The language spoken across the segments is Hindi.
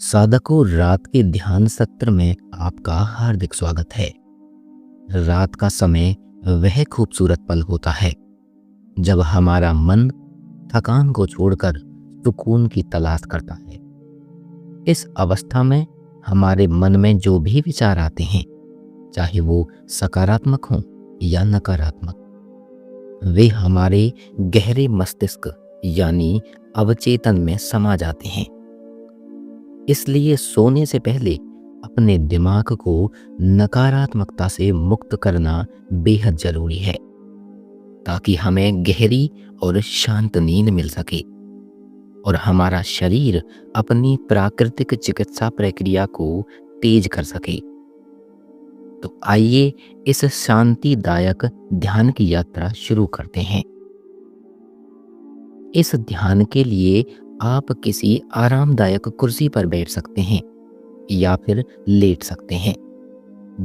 साधकों, रात के ध्यान सत्र में आपका हार्दिक स्वागत है। रात का समय वह खूबसूरत पल होता है जब हमारा मन थकान को छोड़कर सुकून की तलाश करता है। इस अवस्था में हमारे मन में जो भी विचार आते हैं, चाहे वो सकारात्मक हों या नकारात्मक, वे हमारे गहरे मस्तिष्क यानी अवचेतन में समा जाते हैं। इसलिए सोने से पहले अपने दिमाग को नकारात्मकता से मुक्त करना बेहद जरूरी है, ताकि हमें गहरी और शांत नींद मिल सके और हमारा शरीर अपनी प्राकृतिक चिकित्सा प्रक्रिया को तेज कर सके। तो आइए इस शांतिदायक ध्यान की यात्रा शुरू करते हैं। इस ध्यान के लिए आप किसी आरामदायक कुर्सी पर बैठ सकते हैं या फिर लेट सकते हैं।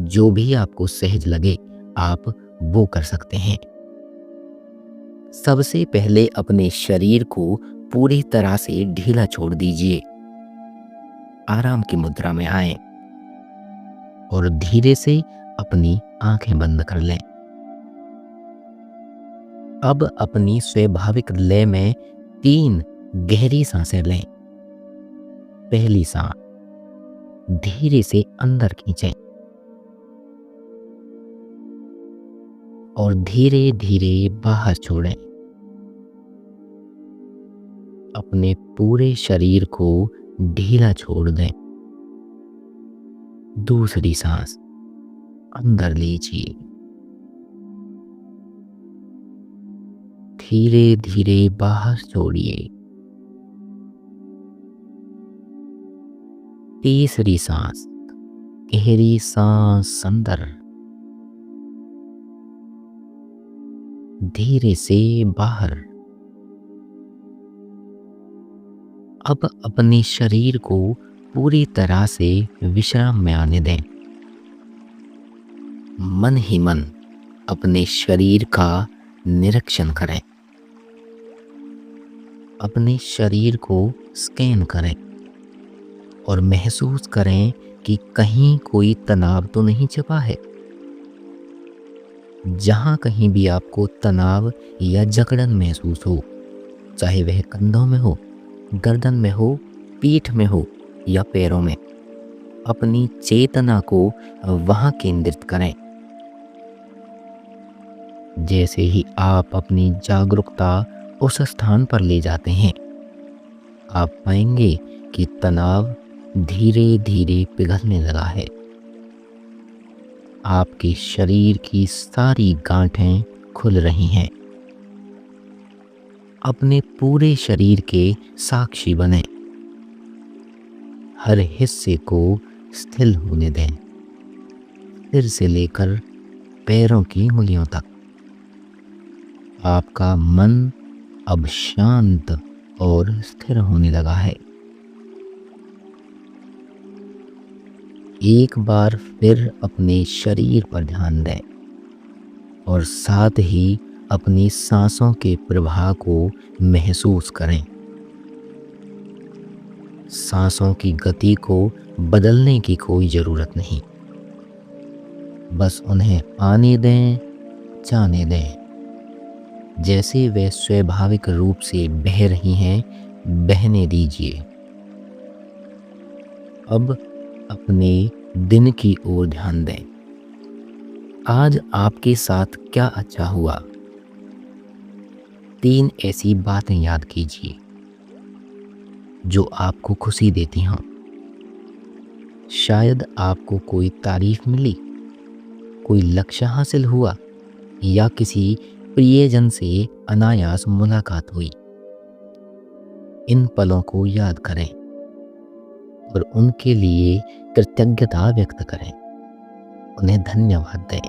जो भी आपको सहज लगे आप वो कर सकते हैं। सबसे पहले अपने शरीर को पूरी तरह से ढीला छोड़ दीजिए। आराम की मुद्रा में आएं और धीरे से अपनी आंखें बंद कर लें। अब अपनी स्वाभाविक लय में 3 गहरी सांसें लें। पहली सांस धीरे से अंदर खींचें और धीरे धीरे बाहर छोड़ें। अपने पूरे शरीर को ढीला छोड़ दें। दूसरी सांस अंदर लीजिए, धीरे धीरे बाहर छोड़िए। तीसरी सांस गहरी सांस अंदर, धीरे से बाहर। अब अपने शरीर को पूरी तरह से विश्राम में आने दें। मन ही मन अपने शरीर का निरीक्षण करें। अपने शरीर को स्कैन करें और महसूस करें कि कहीं कोई तनाव तो नहीं छिपा है। जहां कहीं भी आपको तनाव या जकड़न महसूस हो, चाहे वह कंधों में हो, गर्दन में हो, पीठ में हो या पैरों में, अपनी चेतना को वहां केंद्रित करें। जैसे ही आप अपनी जागरूकता उस स्थान पर ले जाते हैं, आप पाएंगे कि तनाव धीरे धीरे पिघलने लगा है। आपके शरीर की सारी गांठें खुल रही हैं। अपने पूरे शरीर के साक्षी बने। हर हिस्से को स्थिर होने दें, सिर से लेकर पैरों की उंगलियों तक। आपका मन अब शांत और स्थिर होने लगा है। एक बार फिर अपने शरीर पर ध्यान दें और साथ ही अपनी सांसों के प्रवाह को महसूस करें। सांसों की गति को बदलने की कोई ज़रूरत नहीं, बस उन्हें आने दें, जाने दें। जैसे वे स्वाभाविक रूप से बह रही हैं, बहने दीजिए। अब अपने दिन की ओर ध्यान दें। आज आपके साथ क्या अच्छा हुआ? 3 ऐसी बातें याद कीजिए जो आपको खुशी देती हों। शायद आपको कोई तारीफ मिली, कोई लक्ष्य हासिल हुआ या किसी प्रियजन से अनायास मुलाकात हुई। इन पलों को याद करें और उनके लिए कृतज्ञता व्यक्त करें। उन्हें धन्यवाद दें।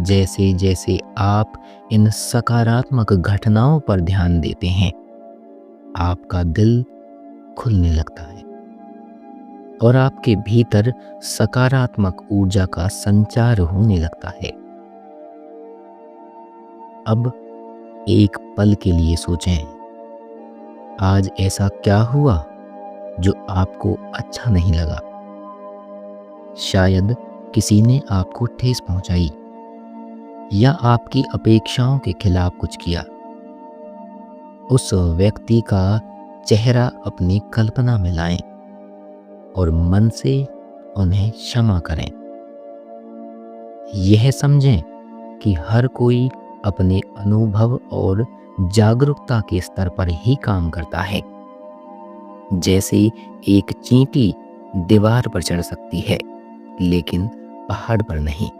जैसे जैसे आप इन सकारात्मक घटनाओं पर ध्यान देते हैं, आपका दिल खुलने लगता है और आपके भीतर सकारात्मक ऊर्जा का संचार होने लगता है। अब एक पल के लिए सोचें, आज ऐसा क्या हुआ जो आपको अच्छा नहीं लगा। शायद किसी ने आपको ठेस पहुंचाई या आपकी अपेक्षाओं के खिलाफ कुछ किया। उस व्यक्ति का चेहरा अपनी कल्पना में लाएं और मन से उन्हें क्षमा करें। यह समझें कि हर कोई अपने अनुभव और जागरूकता के स्तर पर ही काम करता है। जैसे एक चींटी दीवार पर चढ़ सकती है, लेकिन पहाड़ पर नहीं।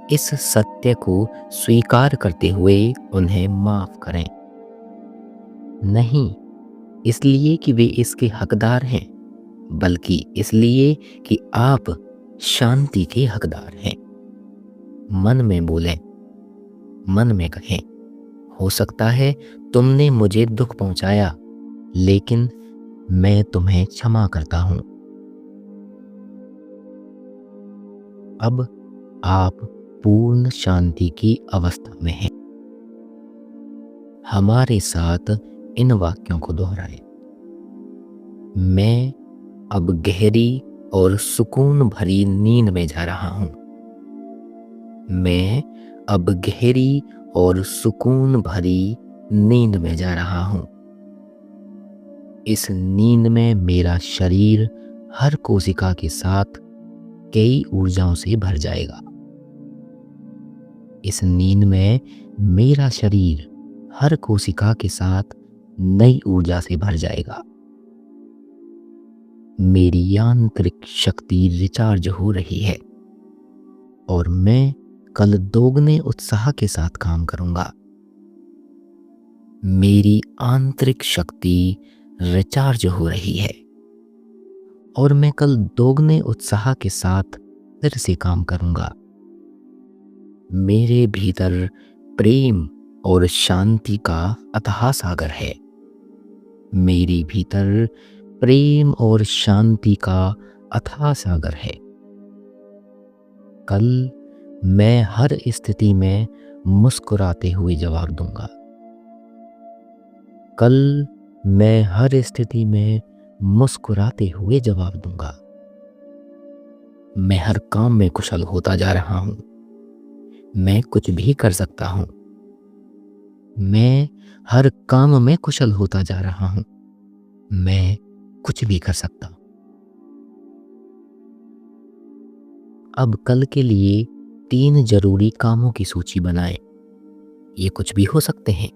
इस सत्य को स्वीकार करते हुए उन्हें माफ करें, नहीं इसलिए कि वे इसके हकदार हैं, बल्कि इसलिए कि आप शांति के हकदार हैं। मन में बोलें, मन में कहें, हो सकता है तुमने मुझे दुख पहुंचाया, लेकिन मैं तुम्हें क्षमा करता हूं। अब आप पूर्ण शांति की अवस्था में हैं। हमारे साथ इन वाक्यों को दोहराएं। मैं अब गहरी और सुकून भरी नींद में जा रहा हूं। मैं अब गहरी और सुकून भरी नींद में जा रहा हूं। इस नींद में मेरा शरीर हर कोशिका के साथ कई ऊर्जाओं से भर जाएगा। इस नींद में मेरा शरीर हर कोशिका के साथ नई ऊर्जा से भर जाएगा। मेरी यांत्रिक शक्ति रिचार्ज हो रही है और मैं कल दोगुने उत्साह के साथ काम करूंगा। मेरी आंतरिक शक्ति रिचार्ज हो रही है और मैं कल दोगुने उत्साह के साथ फिर से काम करूंगा। मेरे भीतर प्रेम और शांति का अथाह सागर है। मेरे भीतर प्रेम और शांति का अथाह सागर है। कल मैं हर स्थिति में मुस्कुराते हुए जवाब दूंगा। कल मैं हर स्थिति में मुस्कुराते हुए जवाब दूंगा। मैं हर काम में कुशल होता जा रहा हूं। मैं कुछ भी कर सकता हूं। मैं हर काम में कुशल होता जा रहा हूं। मैं कुछ भी कर सकता हूं। अब कल के लिए 3 जरूरी कामों की सूची बनाएं। ये कुछ भी हो सकते हैं।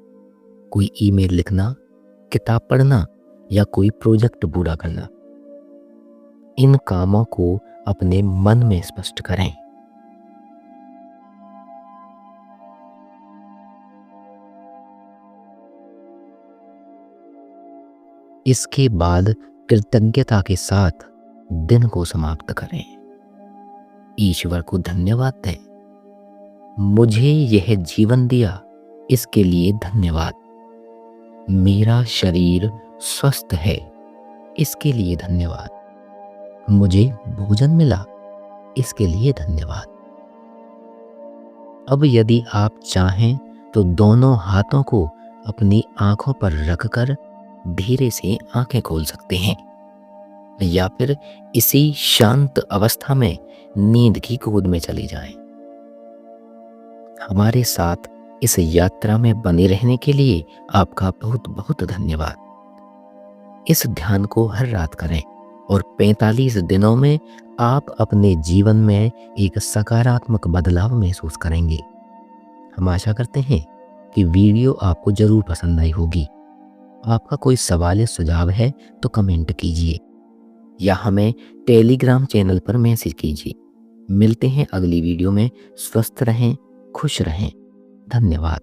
कोई ईमेल लिखना, किताब पढ़ना या कोई प्रोजेक्ट पूरा करना। इन कामों को अपने मन में स्पष्ट करें। इसके बाद कृतज्ञता के साथ दिन को समाप्त करें। ईश्वर को धन्यवाद दें। मुझे यह जीवन दिया, इसके लिए धन्यवाद। मेरा शरीर स्वस्थ है, इसके लिए धन्यवाद। मुझे भोजन मिला, इसके लिए धन्यवाद। अब यदि आप चाहें तो दोनों हाथों को अपनी आंखों पर रखकर धीरे से आंखें खोल सकते हैं या फिर इसी शांत अवस्था में नींद की गोद में चले जाएं। हमारे साथ इस यात्रा में बने रहने के लिए आपका बहुत बहुत धन्यवाद। इस ध्यान को हर रात करें और 45 दिनों में आप अपने जीवन में एक सकारात्मक बदलाव महसूस करेंगे। हम आशा करते हैं कि वीडियो आपको जरूर पसंद आई होगी। आपका कोई सवाल या सुझाव है तो कमेंट कीजिए या हमें टेलीग्राम चैनल पर मैसेज कीजिए। मिलते हैं अगली वीडियो में। स्वस्थ रहें, खुश रहें। धन्यवाद।